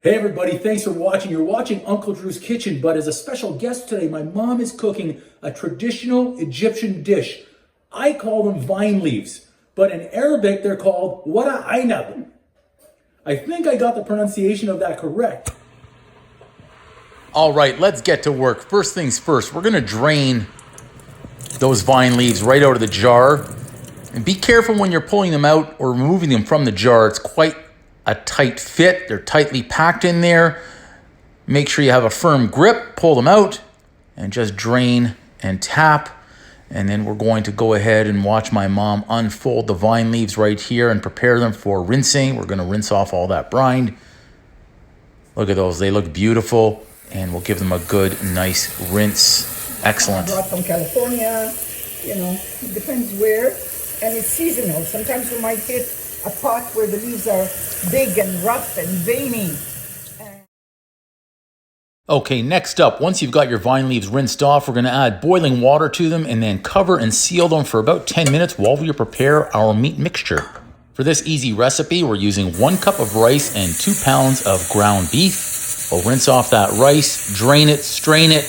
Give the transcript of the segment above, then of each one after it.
Hey everybody, thanks for watching. You're watching Uncle Drew's Kitchen, but as a special guest today, my mom is cooking a traditional Egyptian dish. I call them vine leaves, but in Arabic they're called Warak Einab. I think I got the pronunciation of that correct. All right, let's get to work. First things first, we're gonna drain those vine leaves right out of the jar. And be careful when you're pulling them out or removing them from the jar. It's quite a tight fit. They're tightly packed in there. Make sure you have a firm grip. Pull them out and just drain and tap. And then we're going to go ahead and watch my mom unfold the vine leaves right here and prepare them for rinsing. We're gonna rinse off all that brine. Look at those, they look beautiful. And we'll give them a good, nice rinse. Excellent. I brought from California, it depends where, and it's seasonal. Sometimes we might hit a pot where the leaves are big and rough and veiny. Okay, next up, once you've got your vine leaves rinsed off, we're gonna add boiling water to them and then cover and seal them for about 10 minutes while we prepare our meat mixture. For this easy recipe, we're using 1 cup of rice and 2 pounds of ground beef. We'll rinse off that rice, drain it, strain it,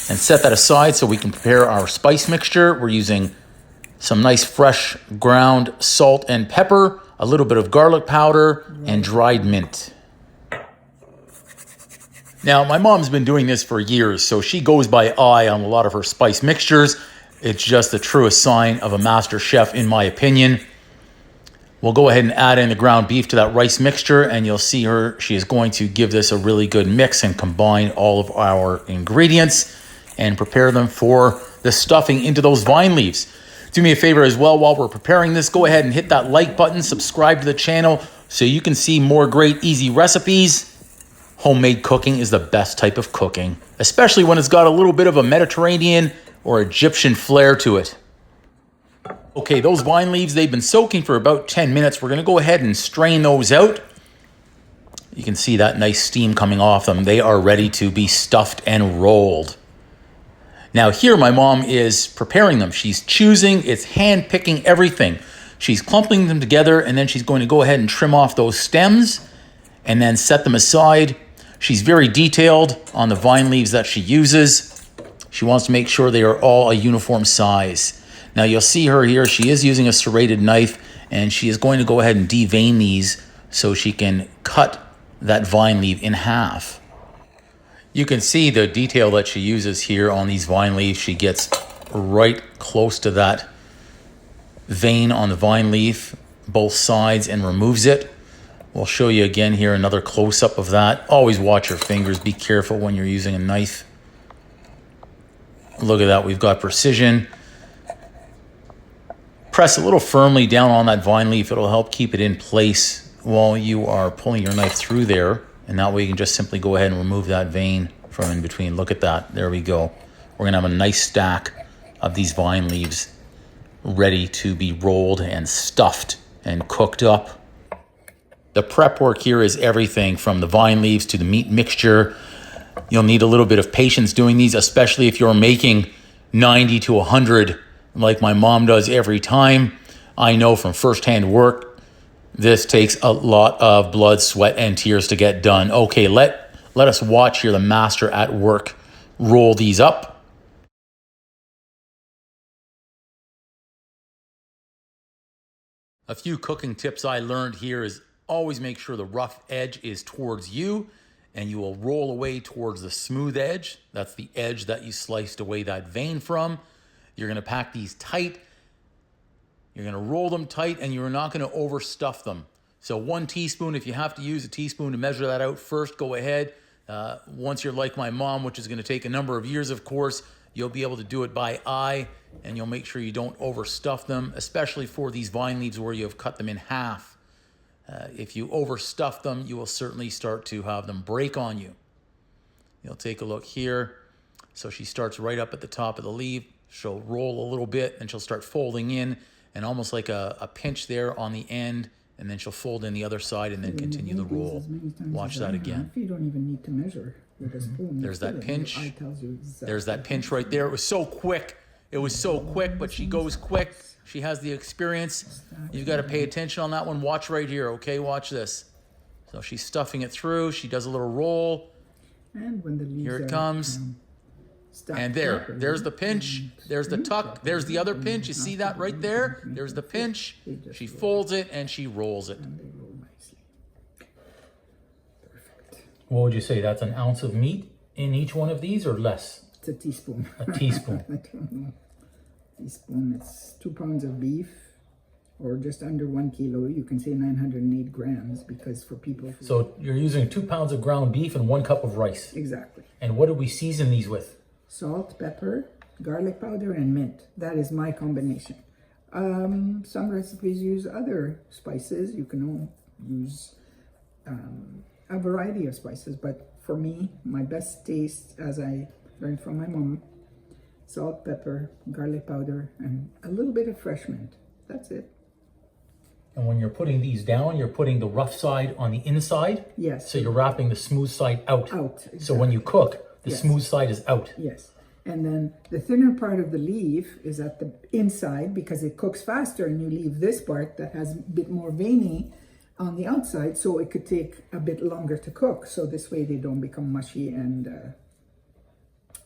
and set that aside so we can prepare our spice mixture. We're using some nice fresh ground salt and pepper, a little bit of garlic powder, and dried mint. Now, my mom's been doing this for years, so she goes by eye on a lot of her spice mixtures. It's just the truest sign of a master chef, in my opinion. We'll go ahead and add in the ground beef to that rice mixture, and you'll see she is going to give this a really good mix and combine all of our ingredients and prepare them for the stuffing into those vine leaves. Do me a favor as well, while we're preparing this, go ahead and hit that like button, subscribe to the channel so you can see more great, easy recipes. Homemade cooking is the best type of cooking, especially when it's got a little bit of a Mediterranean or Egyptian flair to it. Okay, those vine leaves, they've been soaking for about 10 minutes. We're gonna go ahead and strain those out. You can see that nice steam coming off them. They are ready to be stuffed and rolled. Now here my mom is preparing them. She's choosing, it's hand picking everything. She's clumping them together and then she's going to go ahead and trim off those stems and then set them aside. She's very detailed on the vine leaves that she uses. She wants to make sure they are all a uniform size. Now you'll see her here, she is using a serrated knife and she is going to go ahead and devein these so she can cut that vine leaf in half. You can see the detail that she uses here on these vine leaves. She gets right close to that vein on the vine leaf, both sides, and removes it. We'll show you again here another close-up of that. Always watch your fingers, be careful when you're using a knife. Look at that, we've got precision. Press a little firmly down on that vine leaf. It'll help keep it in place while you are pulling your knife through there. And that way you can just simply go ahead and remove that vein from in between. Look at that. There we go. We're going to have a nice stack of these vine leaves ready to be rolled and stuffed and cooked up. The prep work here is everything from the vine leaves to the meat mixture. You'll need a little bit of patience doing these, especially if you're making 90 to 100 like my mom does every time. I know from firsthand work, this takes a lot of blood, sweat, and tears to get done. Okay, let us watch here the master at work roll these up. A few cooking tips I learned here is always make sure the rough edge is towards you and you will roll away towards the smooth edge. That's the edge that you sliced away that vein from. You're gonna pack these tight, you're gonna roll them tight, and you're not gonna overstuff them. So 1 teaspoon, if you have to use a teaspoon to measure that out first, go ahead. Once you're like my mom, which is gonna take a number of years, of course, you'll be able to do it by eye, and you'll make sure you don't overstuff them, especially for these vine leaves where you have cut them in half. If you overstuff them, you will certainly start to have them break on you. You'll take a look here. So she starts right up at the top of the leaf. She'll roll a little bit and she'll start folding in and almost like a pinch there on the end, and then she'll fold in the other side and then continue the roll. Watch that again. You don't even need to measure with a spoon. There's that pinch. There's that pinch right there. It was so quick. It was so quick, but she goes quick. She has the experience. You've got to pay attention on that one. Watch right here, okay? Watch this. So she's stuffing it through. She does a little roll. And when the leaves Here it are, comes. stacked And there, properly, there's the pinch. There's the tuck. There's the other pinch. You see that right there? There's the pinch. She folds it and she rolls it. and they roll nicely. Perfect. What would you say? That's an ounce of meat in each one of these or less? It's a teaspoon. A teaspoon. I don't know. Teaspoon, it's 2 pounds of beef, or just under 1 kilo. You can say 908 grams because for people who... So you're using 2 pounds of ground beef and 1 cup of rice. Exactly. And what do we season these with? Salt, pepper, garlic powder, and mint. That is my combination. Some recipes use other spices. You can use a variety of spices, but for me, my best taste, as I learned from my mom, salt, pepper, garlic powder, and a little bit of fresh mint. That's it. And when you're putting these down, you're putting the rough side on the inside. Yes. So you're wrapping the smooth side out. Out, So when you cook, the Yes. smooth side is out. Yes. And then the thinner part of the leaf is at the inside because it cooks faster, and you leave this part that has a bit more veiny on the outside, so it could take a bit longer to cook. So this way they don't become mushy and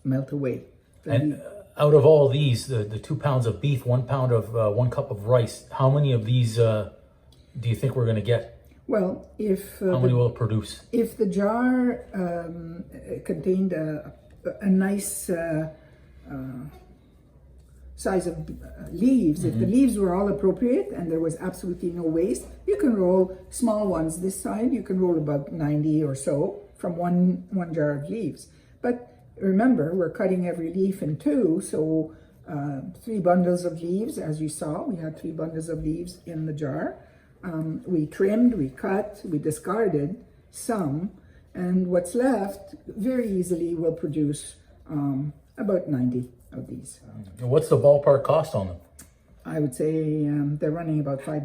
melt away. And out of all these, the 2 pounds of beef, 1 pound of 1 cup of rice, how many of these do you think we're going to get? Well, if How many will it produce? if the jar contained a nice size of leaves, if the leaves were all appropriate and there was absolutely no waste, you can roll small ones this side. You can roll about 90 or so from one jar of leaves. But remember, we're cutting every leaf in two, so 3 bundles of leaves, as you saw. We had 3 bundles of leaves in the jar. We trimmed, we cut, we discarded some, and what's left very easily will produce about 90 of these. And what's the ballpark cost on them? I would say they're running about $5.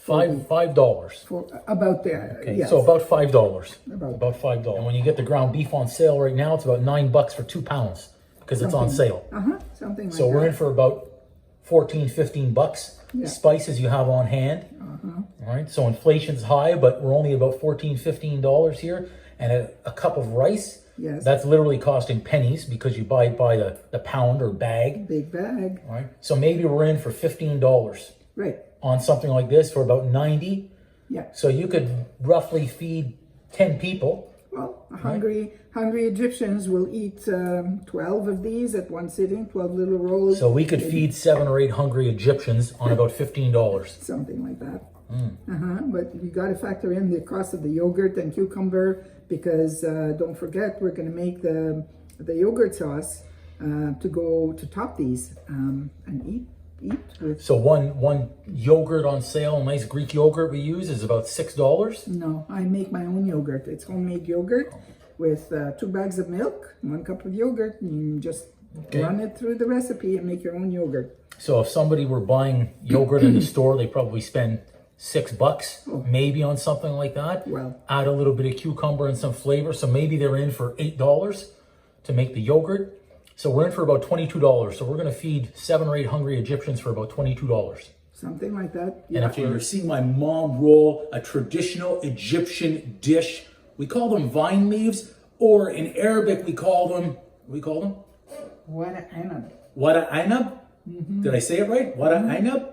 $5. For about there. Okay, Yes. so about $5. About- About $5. And when you get the ground beef on sale right now, it's about $9 for 2 pounds because it's on sale. Something like So we're that. in for about 14, 15 bucks. Yeah. Spices you have on hand. All right. So inflation's high, but we're only about $14, $15 here. And a cup of rice, Yes. that's literally costing pennies because you buy it by the pound or bag. Big bag. All right. So maybe we're in for $15 Right. on something like this for about 90. Yeah. So you could roughly feed 10 people. Well, hungry Egyptians will eat 12 of these at one sitting, 12 little rolls. So we could feed 7 or 8 hungry Egyptians on about $15. Something like that. But you got to factor in the cost of the yogurt and cucumber because don't forget we're going to make the yogurt sauce to top these and eat with. So one yogurt on sale, a nice Greek yogurt we use is about $6. No, I make my own yogurt. It's homemade yogurt with 2 bags of milk, 1 cup of yogurt, and you just run it through the recipe and make your own yogurt. So if somebody were buying yogurt in the store, they probably spend $6 maybe on something like that. Well. Add a little bit of cucumber and some flavor. So maybe they're in for $8 to make the yogurt. So we're in for about $22. So we're going to feed 7 or 8 hungry Egyptians for about $22. Something like that. And if you're seeing my mom roll a traditional Egyptian dish, we call them vine leaves, or in Arabic we call them, Warak Einab. Warak Einab. Did I say it right? Warak Einab.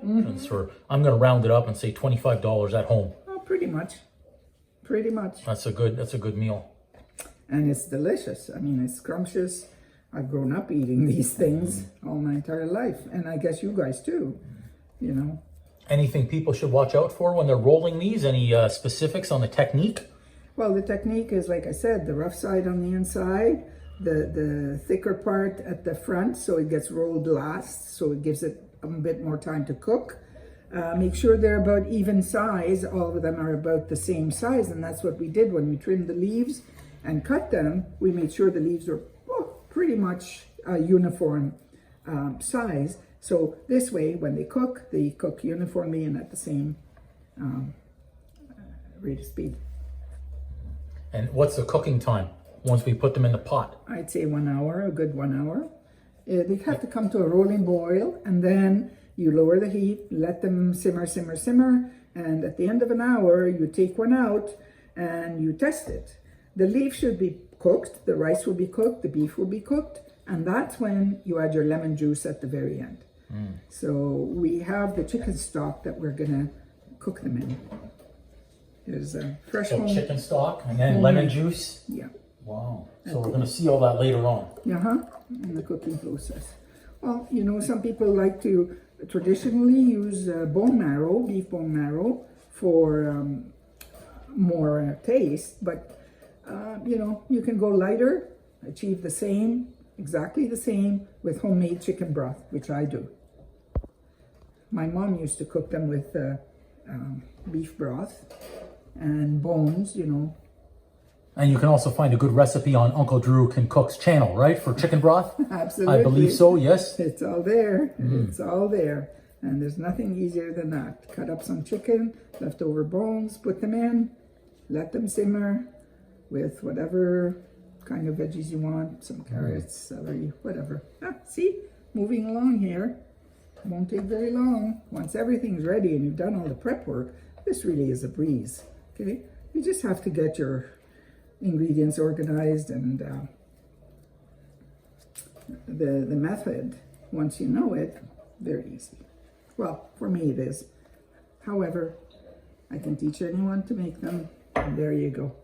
I'm going to round it up and say $25 at home. Oh, pretty much. Pretty much. That's a good meal. And it's delicious. I mean, it's scrumptious. I've grown up eating these things all my entire life. And I guess you guys too, you know. Anything people should watch out for when they're rolling these? Any specifics on the technique? Well, the technique is, like I said, the rough side on the inside, the thicker part at the front, so it gets rolled last, so it gives it a bit more time to cook. Make sure they're about even size. All of them are about the same size, and that's what we did when we trimmed the leaves and cut them. We made sure the leaves were pretty much a uniform size. So this way, when they cook uniformly and at the same rate of speed. And what's the cooking time once we put them in the pot? I'd say 1 hour, a good 1 hour. They have to come to a rolling boil, and then you lower the heat, let them simmer, simmer, simmer, and at the end of an hour, you take one out, and you test it. The leaf should be cooked, the rice will be cooked, the beef will be cooked, and that's when you add your lemon juice at the very end. So we have the chicken stock that we're gonna cook them in. There's a fresh So home. chicken stock and then lemon juice. Yeah. Wow. So we're going to see all that later on. In the cooking process. Well, you know, some people like to traditionally use bone marrow, beef bone marrow, for more taste, but you know, you can go lighter, achieve the same, exactly the same with homemade chicken broth, which I do. My mom used to cook them with beef broth and bones, you know. And you can also find a good recipe on Uncle Drew Can Cook's channel, right? For chicken broth? Absolutely. I believe so, yes. It's all there. It's all there. And there's nothing easier than that. Cut up some chicken, leftover bones, put them in, let them simmer with whatever kind of veggies you want, some carrots, celery, whatever. See, moving along here. Won't take very long. Once everything's ready and you've done all the prep work, this really is a breeze, okay? You just have to get your ingredients organized, and the method, once you know it, very easy. Well, for me it is. However, I can teach anyone to make them, and there you go.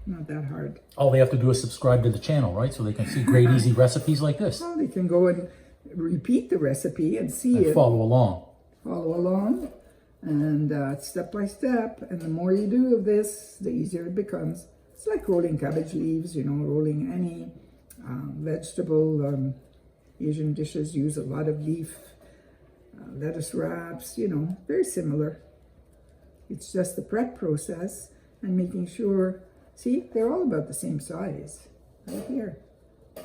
Not that hard. All they have to do is subscribe to the channel, right? So they can see great, easy recipes like this. Well, they can go and repeat the recipe and see And it. follow along. Follow along, and step by step. And the more you do of this, the easier it becomes. It's like rolling cabbage leaves, you know, rolling any vegetable. Asian dishes use a lot of leaf, lettuce wraps, you know, very similar. It's just the prep process and making sure, see, they're all about the same size, right here.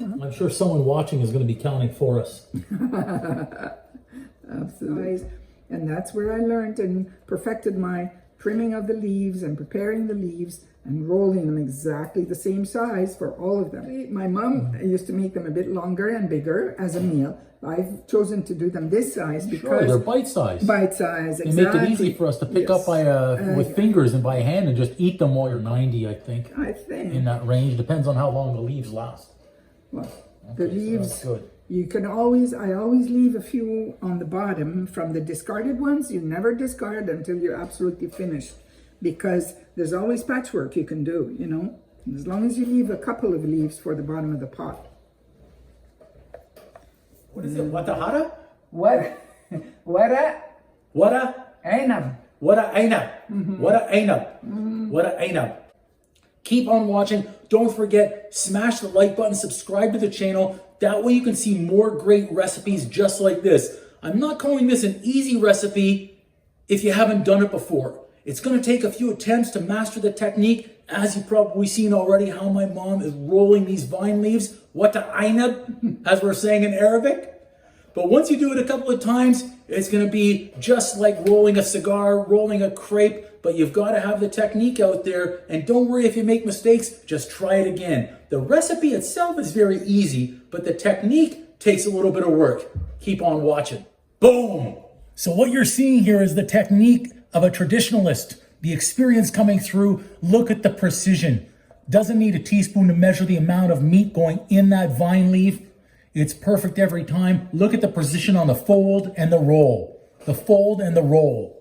I'm sure someone watching is going to be counting for us. Absolutely. And that's where I learned and perfected my trimming of the leaves and preparing the leaves and rolling them exactly the same size for all of them. My mom used to make them a bit longer and bigger as a meal. I've chosen to do them this size because Sure, they're bite-sized. bite-size, They exactly. make it easy for us to pick up by with fingers and by hand and just eat them while you're 90, I think. I think. In that range. Depends on how long the leaves last. Well, the Okay, so leaves, that's good. you can always, I always leave a few on the bottom from the discarded ones. You never discard until you're absolutely finished, because there's always patchwork you can do, you know, as long as you leave a couple of leaves for the bottom of the pot. What is it? Watahara? Warak Einab. Warak Einab. Warak Einab. Warak Einab. Keep on watching. Don't forget, smash the like button, subscribe to the channel. That way you can see more great recipes just like this. I'm not calling this an easy recipe if you haven't done it before. It's going to take a few attempts to master the technique, as you've probably seen already how my mom is rolling these vine leaves, Warak Einab, as we're saying in Arabic. But once you do it a couple of times, it's going to be just like rolling a cigar, rolling a crepe, but you've got to have the technique out there. And don't worry if you make mistakes, just try it again. The recipe itself is very easy, but the technique takes a little bit of work. Keep on watching. Boom! So what you're seeing here is the technique of a traditionalist, the experience coming through. Look at the precision. Doesn't need a teaspoon to measure the amount of meat going in that vine leaf. It's perfect every time. Look at the precision on the fold and the roll. The fold and the roll.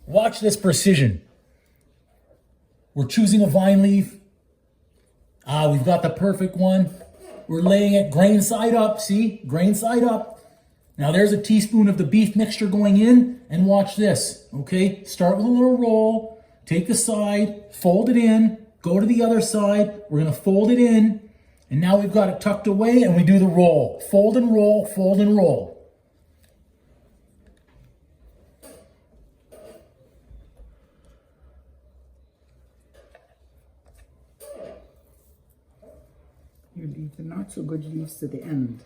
Watch this precision. We're choosing a vine leaf. We've got the perfect one. We're laying it grain side up. See? Grain side up. Now there's a teaspoon of the beef mixture going in. And watch this. Okay? Start with a little roll. Take the side. Fold it in. Go to the other side. We're going to fold it in. And now we've got it tucked away and we do the roll. Fold and roll, fold and roll. You leave the not so good leaves to the end.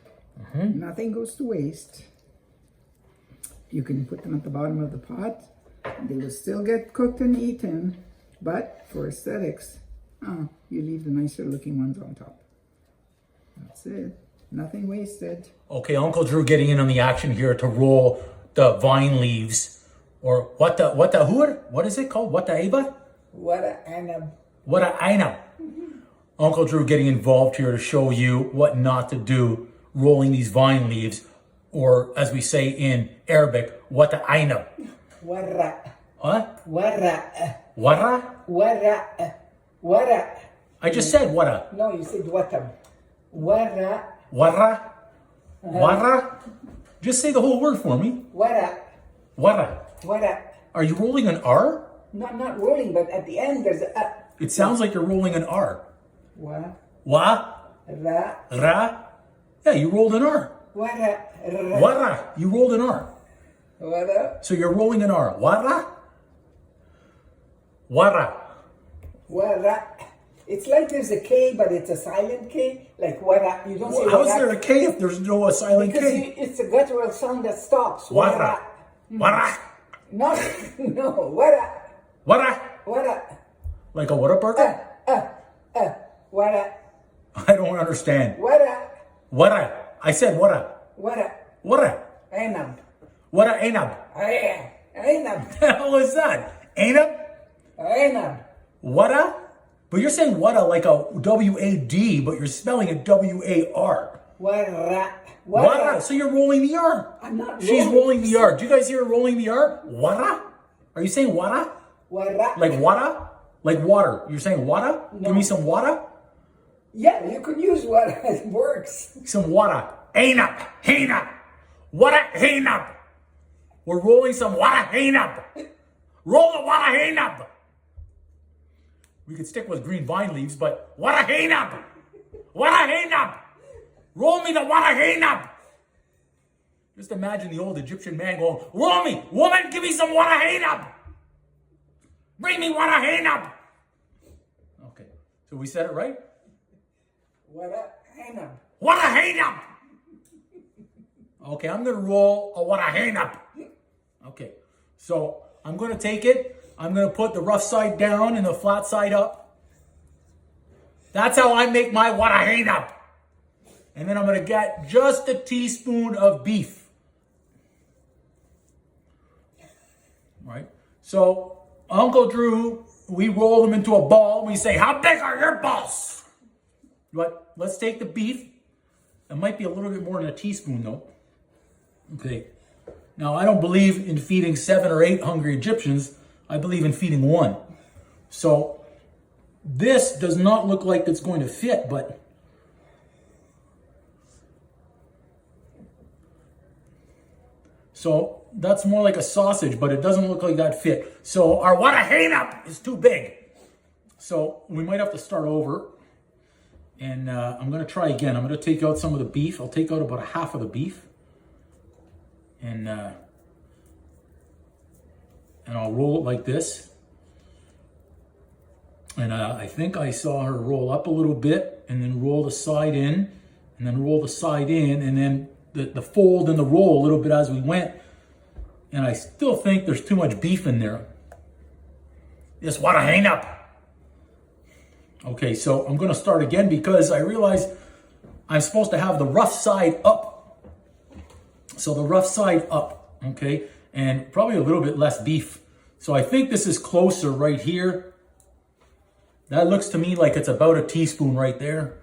Nothing goes to waste. You can put them at the bottom of the pot. They will still get cooked and eaten, but for aesthetics, you leave the nicer looking ones on top. That's it. Nothing wasted. Okay, Uncle Drew getting in on the action here to roll the vine leaves, or what is it called? What the eba? Warak Einab. Warak Einab. Uncle Drew getting involved here to show you what not to do rolling these vine leaves, or as we say in Arabic, Warak Einab. Warak. What? Warak. Wara? Warak. Warak. I just said wara. No, you said watam. Warak. Wara? Wara? Just say the whole word for me. Warak. Wara. Warak. Are you rolling an R? Not rolling, but at the end there's a It sounds like you're rolling an R. wa Wa? ra Ra? Yeah, you rolled an R. wara ra Wara. You rolled an R. wara So you're rolling an R. Wara? Wara. wara. It's like there's a K, but it's a silent K. Like wara. You don't say How's wara there a K if there's no silent because K? it's a guttural sound that stops. Wara. Wara. No, no. Wara. Wara. Wara. Like a Whataburger? Wara. I don't understand. Wara. Wara. I said wara. Wara. Wara. Einab. Wara Einab. Einab. The hell is that? Einab? Einab. Wada? But you're saying wada like a W-A-D, but you're spelling it W-A-R. Wara. Wada. So you're rolling the R. I'm not She's rolling the R. Do you guys hear her rolling the R? Wada? Are you saying wada? Wara. Like wada? Like water. You're saying wada? Give me some wada? Yeah, you could use wara. It works. Some wada. Einab. Einab. Wada Einab. We're rolling some wada Einab. Roll the wada Einab. We could stick with green vine leaves, but wada Einab. Wada Einab. Roll me the wada Einab. Just imagine the old Egyptian man going, roll me, woman, give me some wada Einab. Bring me wada Einab. Okay, so we said it right? Wara. Einab. Wada Einab. Okay, I'm gonna roll a wada Einab. Okay, so I'm gonna take it. I'm gonna put the rough side down and the flat side up. That's how I make my wada Einab. And then I'm gonna get just a teaspoon of beef. Right? So Uncle Drew, we roll them into a ball. We say, how big are your balls? But let's take the beef. It might be a little bit more than a teaspoon though. Okay. Now I don't believe in feeding 7 or 8 hungry Egyptians. I believe in feeding 1. So this does not look like it's going to fit, but so that's more like a sausage, but it doesn't look like that fit. So our wada Einab is too big. So we might have to start over. And I'm going to try again. I'm going to take out some of the beef. I'll take out about half of the beef. And I'll roll it like this. And I think I saw her roll up a little bit and then roll the side in and then roll the side in and then the fold and the roll a little bit as we went. And I still think there's too much beef in there. This wada Einab. Okay, so I'm going to start again because I realize I'm supposed to have the rough side up. So the rough side up, okay? And probably a little bit less beef. So I think this is closer right here. That looks to me like it's about a teaspoon right there.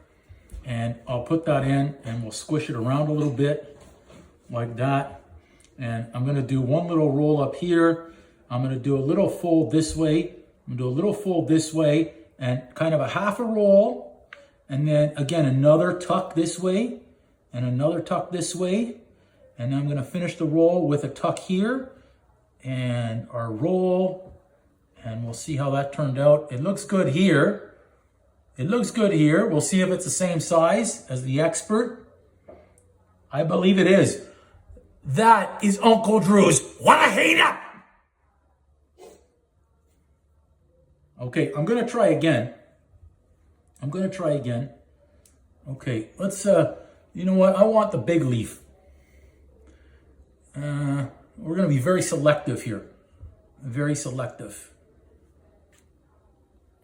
And I'll put that in and we'll squish it around a little bit like that. And I'm going to do one little roll up here. I'm going to do a little fold this way. I'm going to do a little fold this way and kind of a half a roll. And then again, another tuck this way and another tuck this way. And then I'm going to finish the roll with a tuck here and our roll. And we'll see how that turned out. It looks good here. It looks good here. We'll see if it's the same size as the expert. I believe it is. That is Uncle Drew's wada Einab. Okay, I'm going to try again. Okay, let's, you know what? I want the big leaf. We're going to be very selective here. Very selective.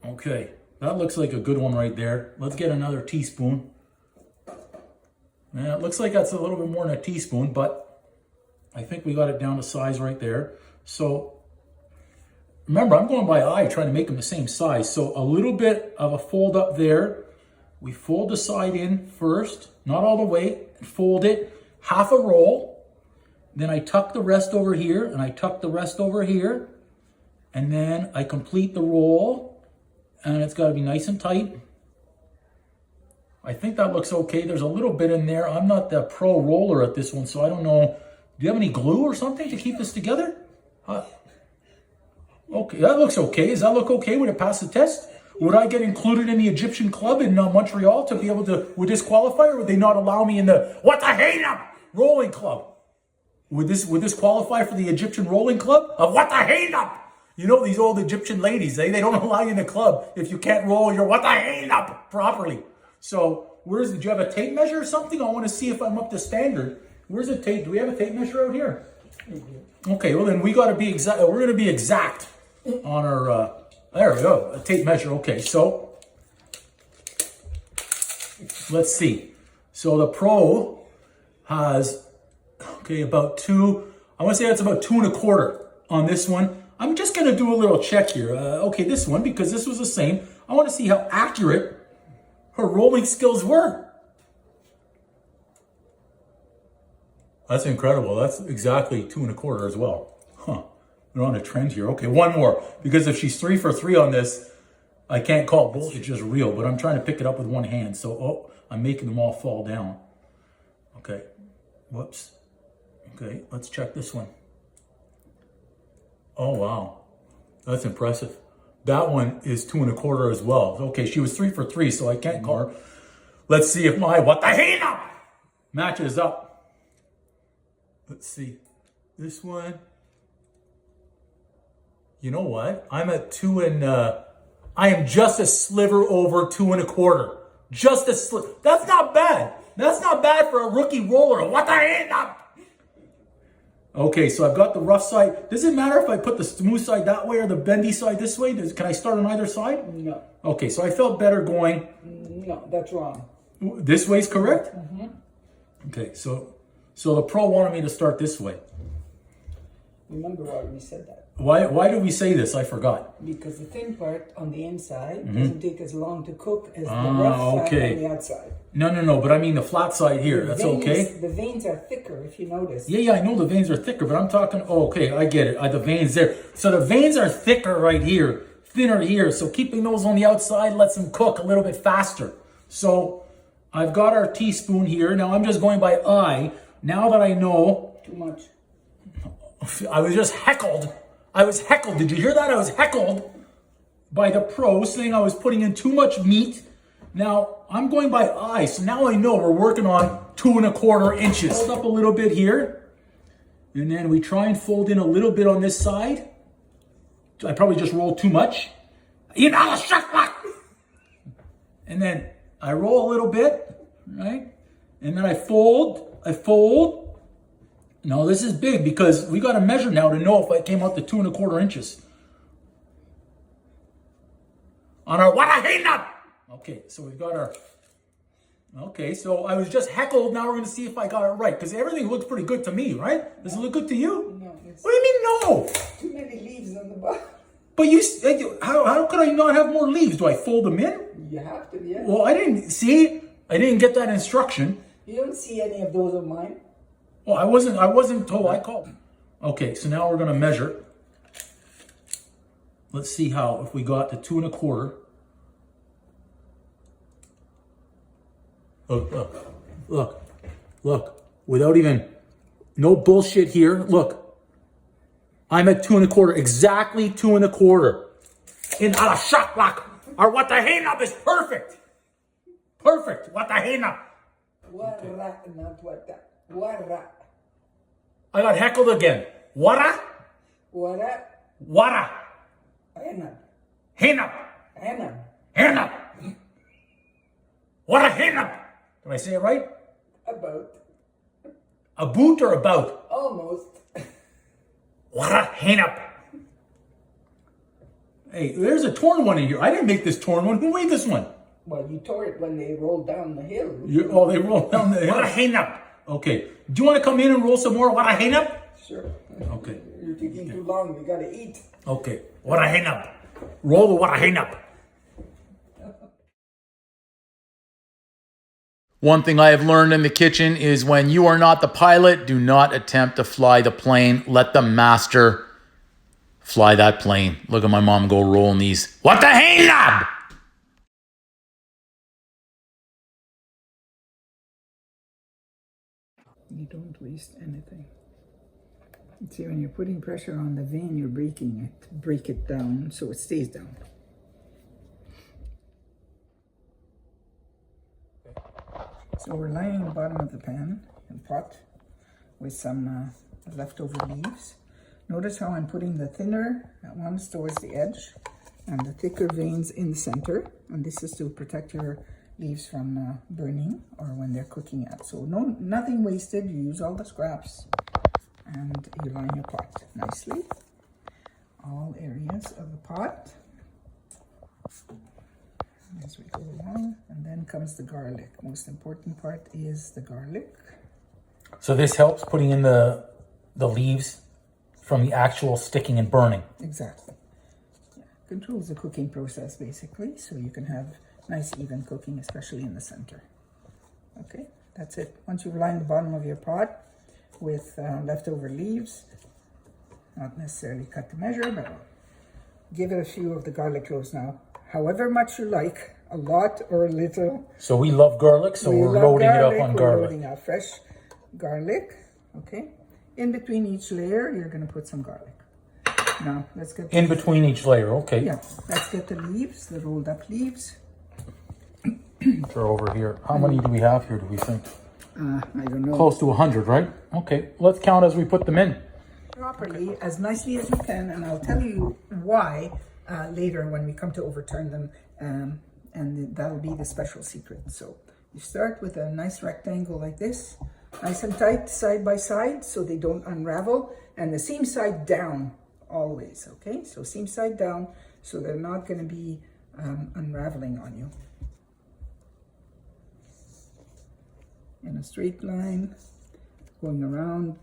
Okay, that looks like a good one right there. Let's get another teaspoon. Yeah, it looks like that's a little bit more than a teaspoon, but I think we got it down to size right there. So remember, I'm going by eye, trying to make them the same size. So a little bit of a fold up there. We fold the side in first, not all the way, fold it, half a roll. Then I tuck the rest over here, and I tuck the rest over here. And then I complete the roll, and it's got to be nice and tight. I think that looks okay. There's a little bit in there. I'm not the pro roller at this one, so I don't know. Do you have any glue or something to keep this together? Okay, that looks okay. Does that look okay? Would it pass the test? Would I get included in the Egyptian club in Montreal to be able to, would this qualify, or would they not allow me in the, what the Einab rolling club? Would this qualify for the Egyptian rolling club? Of what the Einab? You know these old Egyptian ladies, they don't allow you in the club if you can't roll your what the Einab properly. So, do you have a tape measure or something? I want to see if I'm up to standard. Where's the tape? Do we have a tape measure out here? Okay, well then we got to be exact. We're going to be exact on our, there we go, a tape measure. Okay, so let's see. So the Pro has, okay, about I want to say that's about 2 1/4 on this one. I'm just going to do a little check here. Okay, this one, because this was the same. I want to see how accurate her rolling skills were. That's incredible. That's exactly 2 1/4 as well. Huh. We're on a trend here. Okay, one more. Because if she's 3 for 3 on this, I can't call it bullshit, just real. But I'm trying to pick it up with one hand. So, I'm making them all fall down. Okay. Whoops. Okay, let's check this one. Oh, wow. That's impressive. That one is 2 1/4 as well. Okay, she was 3 for 3, so I can't call her. Let's see if my what the Einab matches up. Let's see. This one. You know what? I'm at 2 and I am just a sliver over 2 1/4. Just a sliver. That's not bad. That's not bad for a rookie roller. What the Einab? Okay, so I've got the rough side. Does it matter if I put the smooth side that way or the bendy side this way? Can I start on either side? No. Okay, so I felt better going. No, that's wrong. This way's correct? Mm-hmm. Okay, so the Pro wanted me to start this way. Remember why we said that? Why do we say this? I forgot. Because the thin part on the inside doesn't take as long to cook as the rough side on the outside. No, but I mean the flat side here. That's okay? The veins are thicker, if you notice. Yeah, I know the veins are thicker, but I'm talking, okay, I get it. The veins there. So the veins are thicker right here, thinner here. So keeping those on the outside lets them cook a little bit faster. So I've got our teaspoon here. Now I'm just going by eye. Now that I know. Too much. I was just heckled. I was heckled. Did you hear that? I was heckled by the Pro saying I was putting in too much meat. Now, I'm going by eye, so now I know we're working on 2 1/4 inches. Hold up a little bit here, and then we try and fold in a little bit on this side. I probably just rolled too much. And then I roll a little bit, right? And then I fold. Now this is big because we got to measure now to know if I came out to 2 1/4 inches. On our Warak Einab. Okay, so we've got our. Okay, so I was just heckled. Now we're going to see if I got it right because everything looks pretty good to me, right? Does it look good to you? No. What do you mean no? Too many leaves on the bottom. But how could I not have more leaves? Do I fold them in? You have to, yeah. Well, I didn't get that instruction. You don't see any of those on mine. Well, I wasn't told. I called. Okay, so now we're going to measure. Let's see if we got to 2 1/4. Look. Without even, no bullshit here. Look. I'm at 2 1/4, exactly 2 1/4. In ala shaklak. Our what the Einab is perfect. Perfect. What the Einab. Warak, not what the. Warak. I got heckled again. Warak? Warak. Warak. Einab. Einab. Einab. Einab. Warak Einab. Did I say it right? About. A boot or about? Almost. Warak Einab. Hey, there's a torn one in here. I didn't make this torn one. Who made this one? Well, you tore it when they rolled down the hill. They rolled down the hill. Warak Einab. Okay. Do you want to come in and roll some more Warak Einab? Sure. Okay. You're taking too long. We got to eat. Okay. Warak Einab. Roll the Warak Einab. One thing I have learned in the kitchen is when you are not the pilot, do not attempt to fly the plane. Let the master fly that plane. Look at my mom go rolling these. What the Einab? You don't waste anything. See, when you're putting pressure on the vein, you're breaking it. Break it down so it stays down. So we're lining the bottom of the pan and pot with some leftover leaves. Notice how I'm putting the thinner ones towards the edge and the thicker veins in the center. And this is to protect your leaves from burning or when they're cooking up. So nothing wasted. You use all the scraps and you line your pot nicely. All areas of the pot. As we go along, and then comes the garlic. Most important part is the garlic. So this helps putting in the leaves from the actual sticking and burning. Exactly. Yeah. Controls the cooking process basically, so you can have nice even cooking, especially in the center. Okay, that's it. Once you've lined the bottom of your pot with leftover leaves, not necessarily cut to measure, but give it a few of the garlic cloves now. However much you like, a lot or a little. So we love garlic, so we're loading it up on We're garlic. loading up fresh garlic, okay? In between each layer, you're gonna put some garlic. Now, let's get... In between each layer, okay. Yeah, let's get the leaves, the rolled up leaves. They're over here. How many do we have here, do we think? I don't know. Close to 100, right? Okay, let's count as we put them in. Properly, as nicely as you can, and I'll tell you why later when we come to overturn them, and that'll be the special secret. So you start with a nice rectangle like this, nice and tight side by side so they don't unravel, and the seam side down always, okay? So seam side down so they're not going to be unraveling on you. In a straight line, going around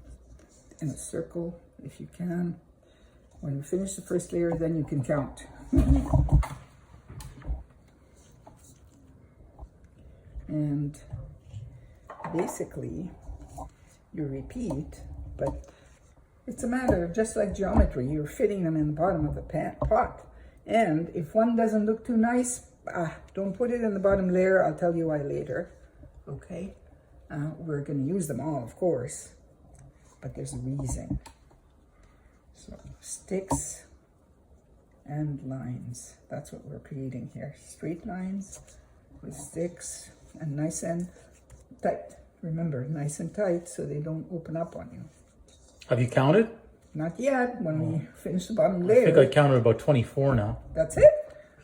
in a circle if you can. When you finish the first layer, then you can count. And basically, you repeat, but it's a matter of just like geometry. You're fitting them in the bottom of the pot. And if one doesn't look too nice, don't put it in the bottom layer. I'll tell you why later, okay? We're going to use them all, of course, but there's a reason. So sticks and lines, that's what we're creating here. Straight lines with sticks and nice and tight. Remember, nice and tight so they don't open up on you. Have you counted? Not yet, when we finish the bottom layer. I think I counted about 24 now. That's it?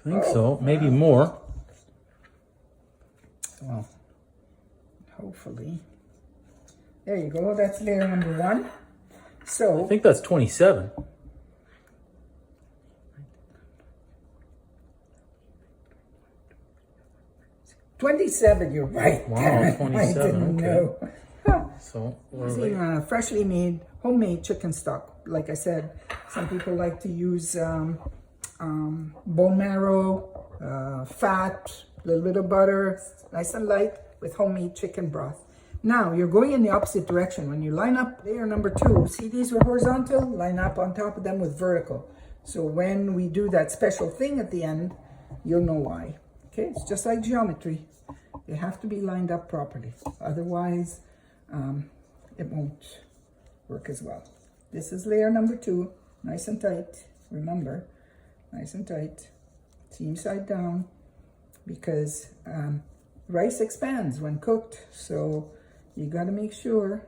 I think so, maybe more. Well, hopefully. There you go, that's layer number 1. So I think that's 27. 27, you're right. Wow, 27, I didn't know. So we're Using freshly made, homemade chicken stock. Like I said, some people like to use bone marrow, fat, a little bit of butter, nice and light with homemade chicken broth. Now, you're going in the opposite direction. When you line up layer number 2, see these were horizontal? Line up on top of them with vertical. So when we do that special thing at the end, you'll know why. Okay, it's just like geometry. They have to be lined up properly. Otherwise, it won't work as well. This is layer number 2, nice and tight. Remember, nice and tight. Seam side down, because rice expands when cooked. So you got to make sure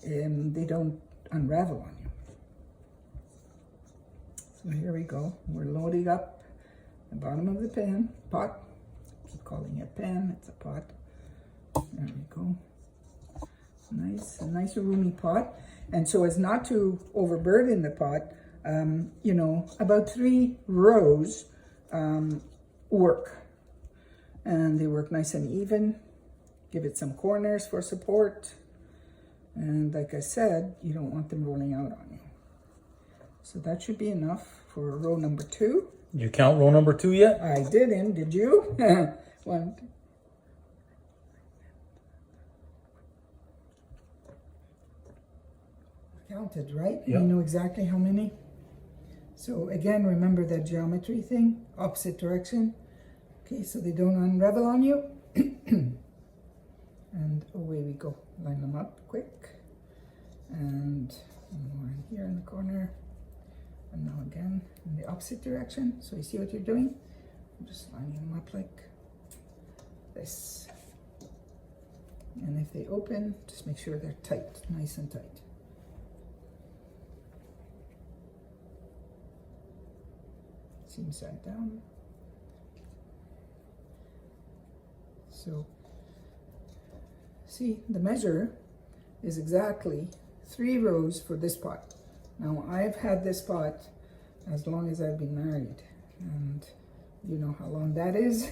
they don't unravel on you. So here we go. We're loading up the bottom of the pot. Keep calling it pan, it's a pot. There we go. Nice, a nice roomy pot. And so as not to overburden the pot, you know, about 3 rows work. And they work nice and even. Give it some corners for support. And like I said, you don't want them rolling out on you. So that should be enough for row number 2. Did you count row number 2 yet? I didn't, did you? One. Counted, right? Yeah. You know exactly how many. So again, remember that geometry thing, opposite direction. Okay, so they don't unravel on you. And away we go. Line them up quick. And one more in here in the corner. And now again in the opposite direction. So you see what you're doing? I'm just lining them up like this. And if they open, just make sure they're tight, nice and tight. Seam side down. So see, the measure is exactly 3 rows for this pot. Now I've had this pot as long as I've been married, and you know how long that is.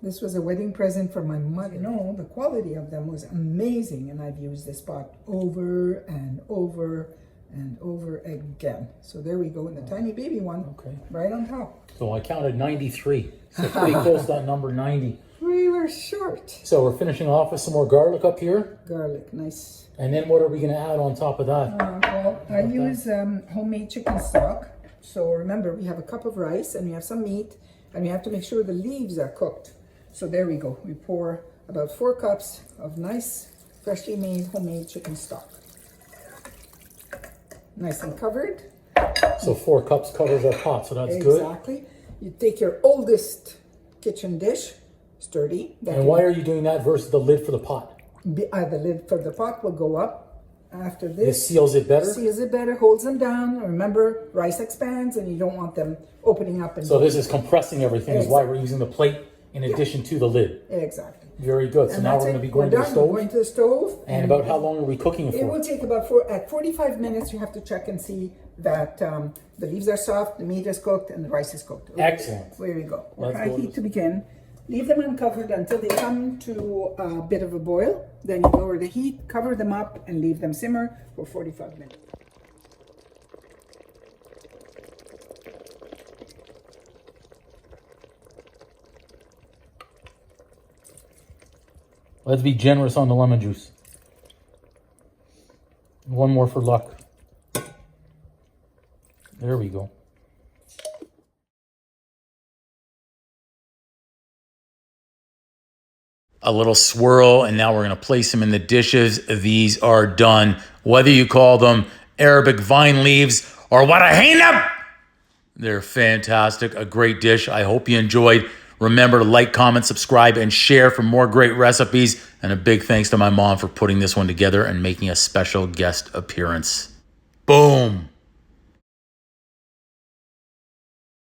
This was a wedding present for my mother. You know, the quality of them was amazing, and I've used this pot over and over and over again. So there we go in the tiny baby one, Okay. right on top. So I counted 93. So pretty close to that number 90. We were short. So we're finishing off with some more garlic up here. Garlic, nice. And then what are we going to add on top of that? Well, I use homemade chicken stock. So remember, we have a cup of rice and we have some meat, and we have to make sure the leaves are cooked. So there we go. We pour about 4 cups of nice, freshly made homemade chicken stock. Nice and covered. So 4 cups covers our pot, so that's good. Exactly. You take your oldest kitchen dish, sturdy. And why are you doing that versus the lid for the pot? The lid for the pot will go up after this. This seals it better? Seals it better, holds them down. Remember, rice expands and you don't want them opening up. And So this is compressing everything, is why we're using the plate in addition to the lid. Exactly. Very good. So And now that's we're going to it. be going We're to the done. stove. We're going to the stove. And about how long are we cooking it It for? will take about at 45 minutes. You have to check and see that the leaves are soft, the meat is cooked, and the rice is cooked. Okay. Excellent. There we go. Let's High go heat to begin. Leave them uncovered until they come to a bit of a boil. Then you lower the heat, cover them up, and leave them simmer for 45 minutes. Let's be generous on the lemon juice. One more for luck. There we go. A little swirl, and now we're going to place them in the dishes. These are done. Whether you call them Arabic vine leaves or Warak Einab, they're fantastic. A great dish. I hope you enjoyed. Remember to like, comment, subscribe, and share for more great recipes. And a big thanks to my mom for putting this one together and making a special guest appearance. Boom.